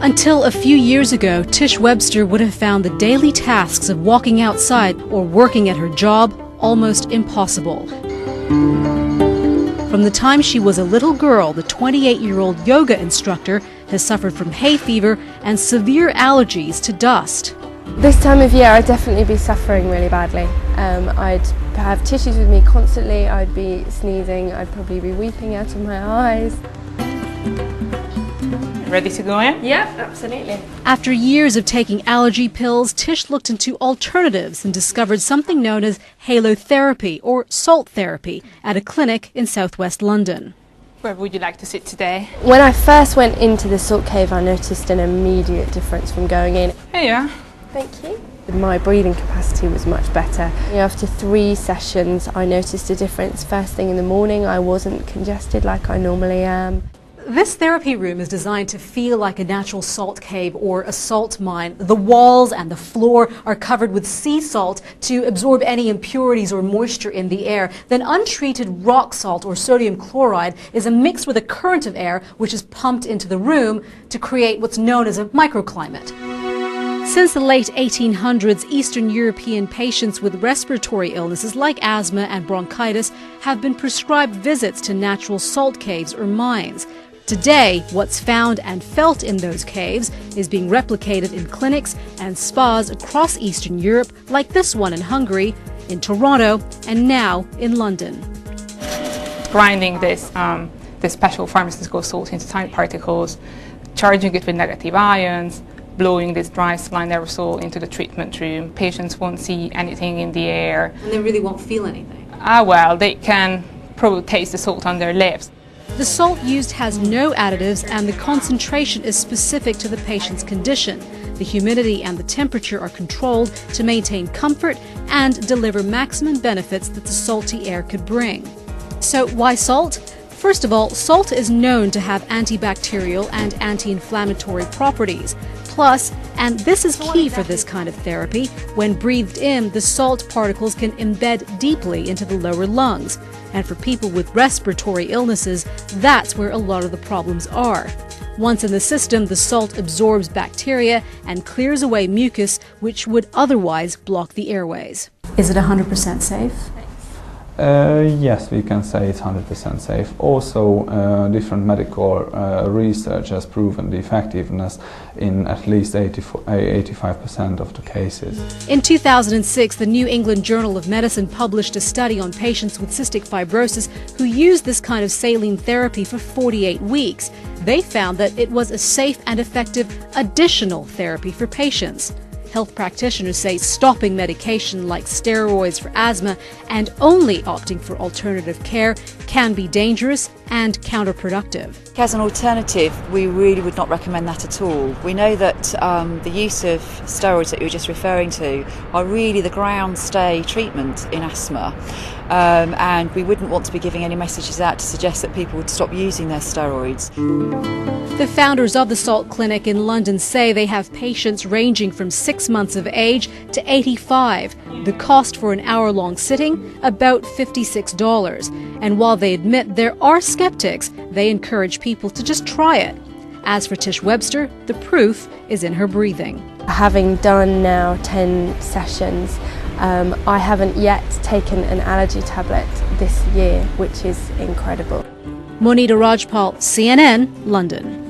Until a few years ago, Tish Webster would have found the daily tasks of walking outside or working at her job almost impossible. From the time she was a little girl, the 28-year-old yoga instructor has suffered from hay fever and severe allergies to dust. This time of year I'd definitely be suffering really badly. I'd have tissues with me constantly, I'd be sneezing, I'd probably be weeping out of my eyes. Ready to go in? Yeah, absolutely. After years of taking allergy pills, Tish looked into alternatives and discovered something known as halotherapy or salt therapy at a clinic in southwest London. Where would you like to sit today? When I first went into the salt cave, I noticed an immediate difference from going in. Here you are. Thank you. My breathing capacity was much better. After 3 sessions, I noticed a difference. First thing in the morning, I wasn't congested like I normally am. This therapy room is designed to feel like a natural salt cave or a salt mine. The walls and the floor are covered with sea salt to absorb any impurities or moisture in the air. Then untreated rock salt or sodium chloride is mixed with a current of air which is pumped into the room to create what's known as a microclimate. Since the late 1800s, Eastern European patients with respiratory illnesses like asthma and bronchitis have been prescribed visits to natural salt caves or mines. Today, what's found and felt in those caves is being replicated in clinics and spas across Eastern Europe, like this one in Hungary, in Toronto, and now in London. Grinding this special pharmaceutical salt into tiny particles, charging it with negative ions, blowing this dry saline aerosol into the treatment room. Patients won't see anything in the air. And they really won't feel anything? Well, they can probably taste the salt on their lips. The salt used has no additives and the concentration is specific to the patient's condition. The humidity and the temperature are controlled to maintain comfort and deliver maximum benefits that the salty air could bring. So why salt? First of all, salt is known to have antibacterial and anti-inflammatory properties. Plus, and this is key for this kind of therapy, when breathed in, the salt particles can embed deeply into the lower lungs. And for people with respiratory illnesses, that's where a lot of the problems are. Once in the system, the salt absorbs bacteria and clears away mucus, which would otherwise block the airways. Is it 100% safe? Yes, we can say it's 100% safe. Also, different medical research has proven the effectiveness in at least 85% of the cases. In 2006, the New England Journal of Medicine published a study on patients with cystic fibrosis who used this kind of saline therapy for 48 weeks. They found that it was a safe and effective additional therapy for patients. Health practitioners say stopping medication like steroids for asthma and only opting for alternative care can be dangerous and counterproductive. As an alternative, we really would not recommend that at all. We know that the use of steroids that you were just referring to are really the ground stay treatment in asthma. And we wouldn't want to be giving any messages out to suggest that people would stop using their steroids. The founders of the Salt Clinic in London say they have patients ranging from 6 months of age to 85. The cost for an hour-long sitting, about $56. And while they admit there are skeptics, they encourage people to just try it. As for Tish Webster, the proof is in her breathing. Having done now 10 sessions, I haven't yet taken an allergy tablet this year, which is incredible. Monita Rajpal, CNN, London.